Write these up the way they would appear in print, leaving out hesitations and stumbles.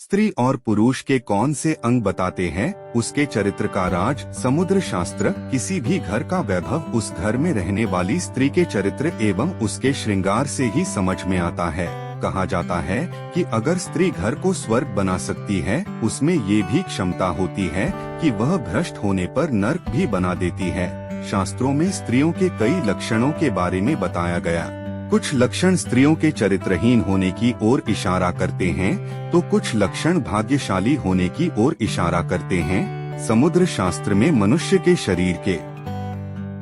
स्त्री और पुरुष के कौन से अंग बताते हैं उसके चरित्र का राज। समुद्र शास्त्र। किसी भी घर का वैभव उस घर में रहने वाली स्त्री के चरित्र एवं उसके श्रृंगार से ही समझ में आता है। कहा जाता है कि अगर स्त्री घर को स्वर्ग बना सकती है, उसमें ये भी क्षमता होती है कि वह भ्रष्ट होने पर नर्क भी बना देती है। शास्त्रों में स्त्रियों के कई लक्षणों के बारे में बताया गया। कुछ लक्षण स्त्रियों के चरित्रहीन होने की ओर इशारा करते हैं, तो कुछ लक्षण भाग्यशाली होने की ओर इशारा करते हैं। समुद्र शास्त्र में मनुष्य के शरीर के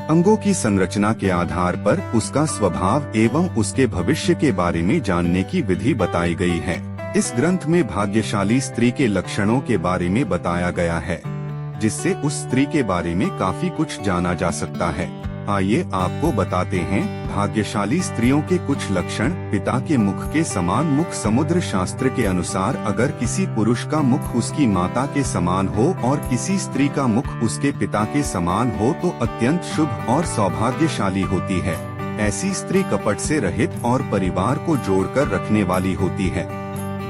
अंगों की संरचना के आधार पर उसका स्वभाव एवं उसके भविष्य के बारे में जानने की विधि बताई गई है। इस ग्रंथ में भाग्यशाली स्त्री के लक्षणों के बारे में बताया गया है, जिससे उस स्त्री के बारे में काफी कुछ जाना जा सकता है। आइए आपको बताते हैं भाग्यशाली स्त्रियों के कुछ लक्षण। पिता के मुख के समान मुख। समुद्र शास्त्र के अनुसार अगर किसी पुरुष का मुख उसकी माता के समान हो और किसी स्त्री का मुख उसके पिता के समान हो तो अत्यंत शुभ और सौभाग्यशाली होती है। ऐसी स्त्री कपट से रहित और परिवार को जोड़कर रखने वाली होती है।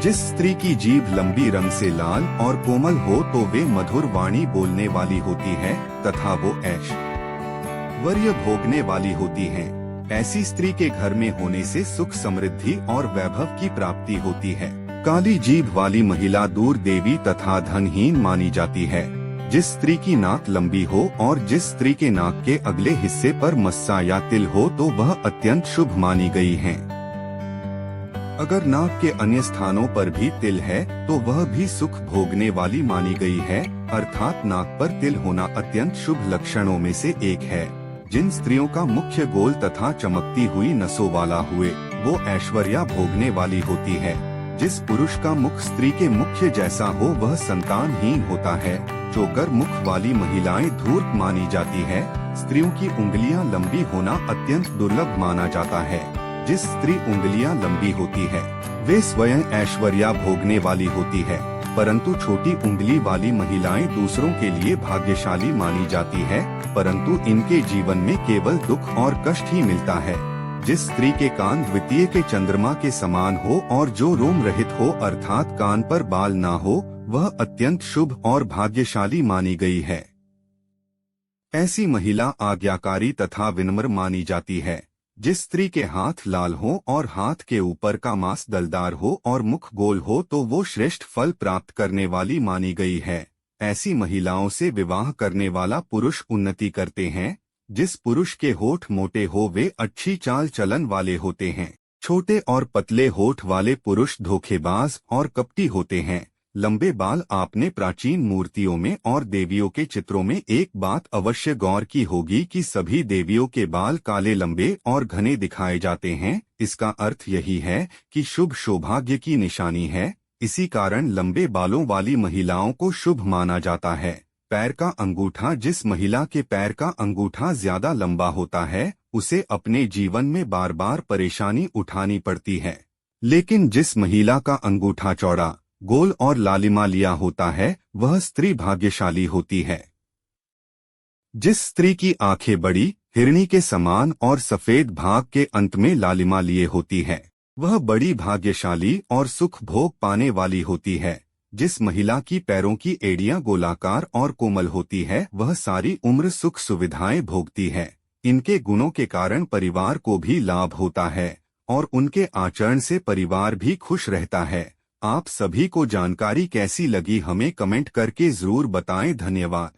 जिस स्त्री की जीभ लंबी, रंग से लाल और कोमल हो तो वे मधुर वाणी बोलने वाली होती है तथा वो ऐश्वर्य भोगने वाली होती हैं। ऐसी स्त्री के घर में होने से सुख, समृद्धि और वैभव की प्राप्ति होती है। काली जीभ वाली महिला दूर देवी तथा धनहीन मानी जाती है। जिस स्त्री की नाक लंबी हो और जिस स्त्री के नाक के अगले हिस्से पर मस्सा या तिल हो तो वह अत्यंत शुभ मानी गई है। अगर नाक के अन्य स्थानों पर भी तिल है तो वह भी सुख भोगने वाली मानी गई है, अर्थात नाक पर तिल होना अत्यंत शुभ लक्षणों में से एक है। जिन स्त्रियों का मुख्य गोल तथा चमकती हुई नसों वाला हुए वो ऐश्वर्या भोगने वाली होती है। जिस पुरुष का मुख स्त्री के मुख्य जैसा हो वह संतानहीन होता है। चौकर मुख वाली महिलाएं धूर्त मानी जाती है। स्त्रियों की उंगलियां लंबी होना अत्यंत दुर्लभ माना जाता है। जिस स्त्री उंगलियां लंबी होती है वे स्वयं ऐश्वर्या भोगने वाली होती है, परंतु छोटी उंगली वाली महिलाएं दूसरों के लिए भाग्यशाली मानी जाती है, परंतु इनके जीवन में केवल दुख और कष्ट ही मिलता है। जिस स्त्री के कान द्वितीय के चंद्रमा के समान हो और जो रोम रहित हो अर्थात कान पर बाल ना हो वह अत्यंत शुभ और भाग्यशाली मानी गई है। ऐसी महिला आज्ञाकारी तथा विनम्र मानी जाती है। जिस स्त्री के हाथ लाल हो और हाथ के ऊपर का मांस दलदार हो और मुख गोल हो तो वो श्रेष्ठ फल प्राप्त करने वाली मानी गई है। ऐसी महिलाओं से विवाह करने वाला पुरुष उन्नति करते हैं। जिस पुरुष के होठ मोटे हो वे अच्छी चाल चलन वाले होते हैं। छोटे और पतले होठ वाले पुरुष धोखेबाज और कपटी होते हैं। लंबे बाल। आपने प्राचीन मूर्तियों में और देवियों के चित्रों में एक बात अवश्य गौर की होगी कि सभी देवियों के बाल काले, लंबे और घने दिखाए जाते हैं। इसका अर्थ यही है कि शुभ सौभाग्य की निशानी है। इसी कारण लंबे बालों वाली महिलाओं को शुभ माना जाता है। पैर का अंगूठा। जिस महिला के पैर का अंगूठा ज्यादा लंबा होता है उसे अपने जीवन में बार बार परेशानी उठानी पड़ती है, लेकिन जिस महिला का अंगूठा चौड़ा, गोल और लालिमा लिया होता है वह स्त्री भाग्यशाली होती है। जिस स्त्री की आंखें बड़ी, हिरणी के समान और सफेद भाग के अंत में लालिमा लिए होती है वह बड़ी भाग्यशाली और सुख भोग पाने वाली होती है। जिस महिला की पैरों की एड़ियां गोलाकार और कोमल होती है वह सारी उम्र सुख सुविधाएं भोगती है। इनके गुणों के कारण परिवार को भी लाभ होता है और उनके आचरण से परिवार भी खुश रहता है। आप सभी को जानकारी कैसी लगी हमें कमेंट करके जरूर बताएं। धन्यवाद।